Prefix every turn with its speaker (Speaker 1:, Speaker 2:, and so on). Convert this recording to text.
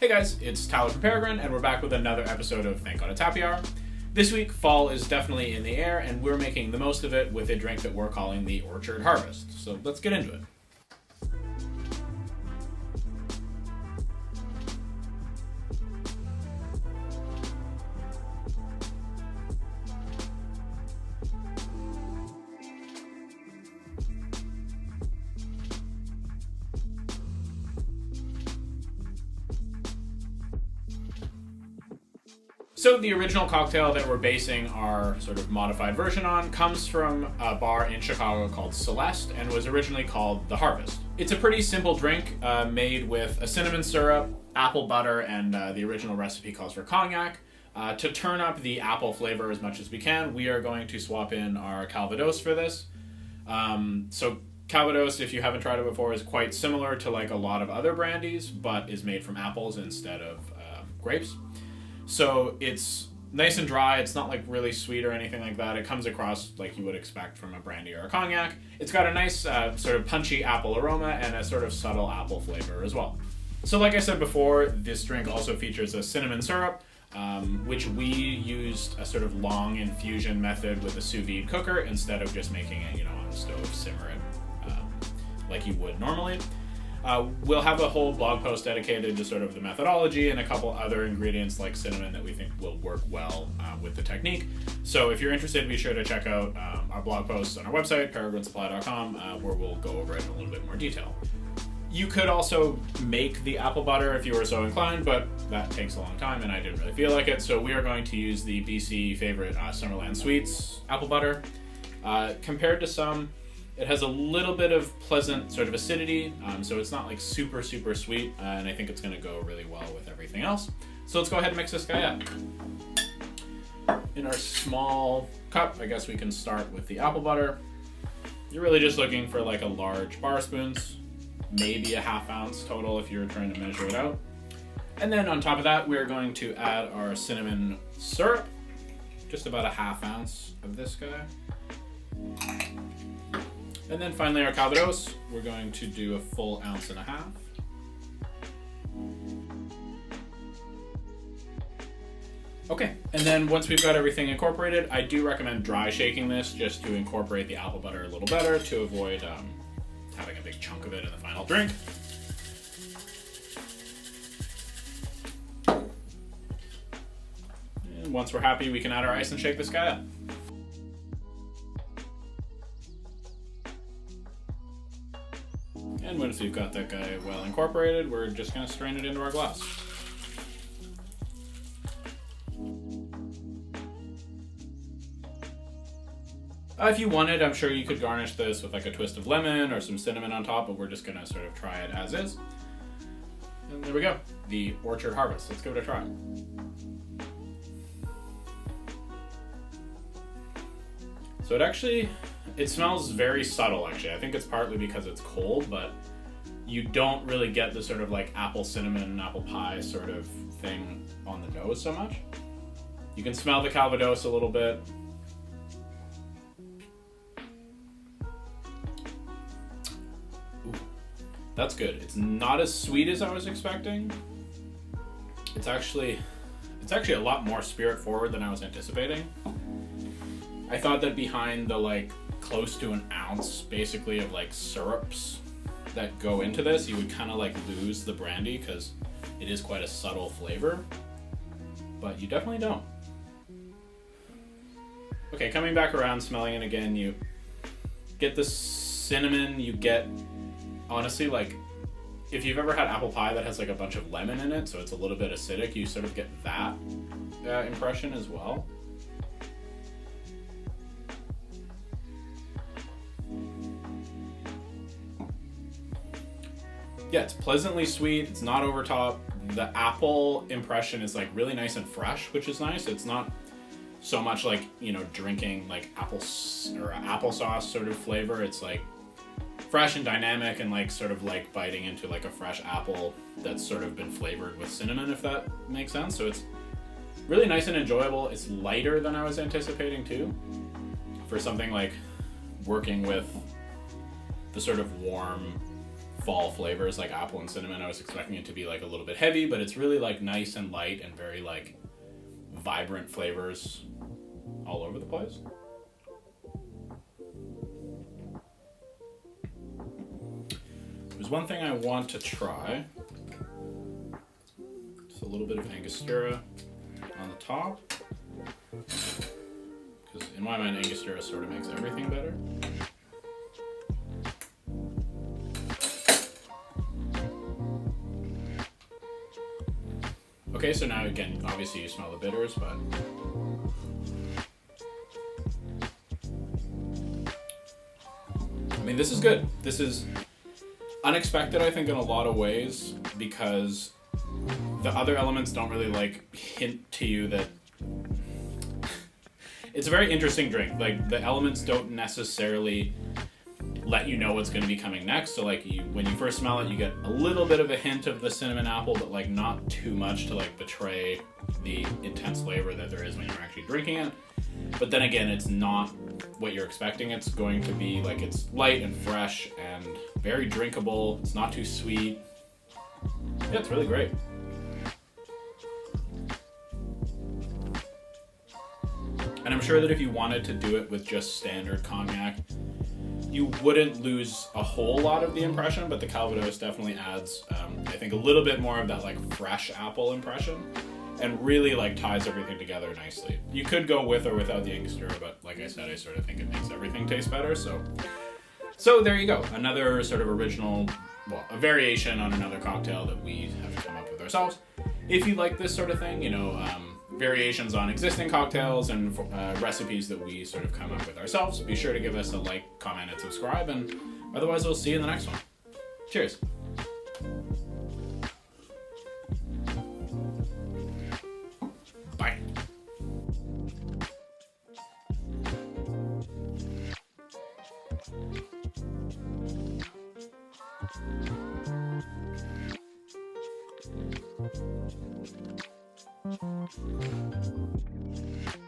Speaker 1: Hey guys, it's Tyler from Peregrine, and we're back with another episode of Thank God It's Happy Hour. This week, fall is definitely in the air, and we're making the most of it with a drink that we're calling the Orchard Harvest. So let's get into it. So the original cocktail that we're basing our sort of modified version on comes from a bar in Chicago called Celeste and was originally called The Harvest. It's a pretty simple drink made with a cinnamon syrup, apple butter, and the original recipe calls for cognac. To turn up the apple flavor as much as we can, we are going to swap in our Calvados for this. So Calvados, if you haven't tried it before, is quite similar to like a lot of other brandies, but is made from apples instead of grapes. So it's nice and dry. It's not like really sweet or anything like that. It comes across like you would expect from a brandy or a cognac. It's got a nice sort of punchy apple aroma and a sort of subtle apple flavor as well. So like I said before, this drink also features a cinnamon syrup, which we used a sort of long infusion method with a sous vide cooker instead of just making it, on the stove, simmer it like you would normally. We'll have a whole blog post dedicated to sort of the methodology and a couple other ingredients like cinnamon that we think will work well with the technique. So if you're interested, be sure to check out our blog posts on our website, peregrinesupply.com, where we'll go over it in a little bit more detail. You could also make the apple butter if you were so inclined, but that takes a long time and I didn't really feel like it. So we are going to use the BC favorite Summerland Sweets apple butter. Compared to some, it has a little bit of pleasant sort of acidity, so it's not like super sweet, and I think it's going to go really well with everything else. So let's go ahead and mix this guy up. In our small cup, I guess we can start with the apple butter. You're really just looking for like a large bar spoons, maybe a half ounce total if you're trying to measure it out. And then on top of that, we're going to add our cinnamon syrup, just about a half ounce of this guy. And then finally our Calvados, we're going to do a full ounce and a half. Okay, and then once we've got everything incorporated, I do recommend dry shaking this just to incorporate the apple butter a little better to avoid having a big chunk of it in the final drink. And once we're happy, we can add our ice and shake this guy up. And once we've got that guy well incorporated, we're just going to strain it into our glass. If you wanted, I'm sure you could garnish this with like a twist of lemon or some cinnamon on top, but we're just going to sort of try it as is. And there we go, the Orchard Harvest. Let's give it a try. So it smells very subtle, actually. I think it's partly because it's cold, but you don't really get the sort of like apple cinnamon, apple pie sort of thing on the nose so much. You can smell the Calvados a little bit. Ooh, that's good. It's not as sweet as I was expecting. It's actually a lot more spirit forward than I was anticipating. I thought that behind the like close to an ounce basically of like syrups that go into this, you would kind of like lose the brandy because it is quite a subtle flavor, but you definitely don't. Okay, coming back around, smelling it again, you get the cinnamon, you get, honestly, like if you've ever had apple pie that has like a bunch of lemon in it, so it's a little bit acidic, you sort of get that impression as well. Yeah, it's pleasantly sweet. It's not over top. The apple impression is like really nice and fresh, which is nice. It's not so much like, drinking like applesauce sort of flavor. It's like fresh and dynamic and like sort of like biting into like a fresh apple that's sort of been flavored with cinnamon, if that makes sense. So it's really nice and enjoyable. It's lighter than I was anticipating too, for something like working with the sort of warm fall flavors like apple and cinnamon. I was expecting it to be like a little bit heavy, but it's really like nice and light and very like vibrant flavors all over the place. There's one thing I want to try. Just a little bit of Angostura on the top. Because in my mind, Angostura sort of makes everything better. Okay, so now again, obviously you smell the bitters, but I mean, this is good. This is unexpected, I think, in a lot of ways, because the other elements don't really like hint to you that it's a very interesting drink. Like, the elements don't necessarily let you know what's going to be coming next. So like when you first smell it, you get a little bit of a hint of the cinnamon apple, but like not too much to like betray the intense flavor that there is when you're actually drinking it. But then again, it's not what you're expecting. It's going to be like, it's light and fresh and very drinkable. It's not too sweet. Yeah, it's really great. And I'm sure that if you wanted to do it with just standard cognac, you wouldn't lose a whole lot of the impression, but the Calvados definitely adds, I think, a little bit more of that like fresh apple impression, and really like ties everything together nicely. You could go with or without the Angostura, but like I said, I sort of think it makes everything taste better. So there you go, another sort of original, well, a variation on another cocktail that we have come up with ourselves. If you like this sort of thing, you know, variations on existing cocktails and recipes that we sort of come up with ourselves, be sure to give us a like, comment, and subscribe, and otherwise we'll see you in the next one. Cheers. Bye. Thank you.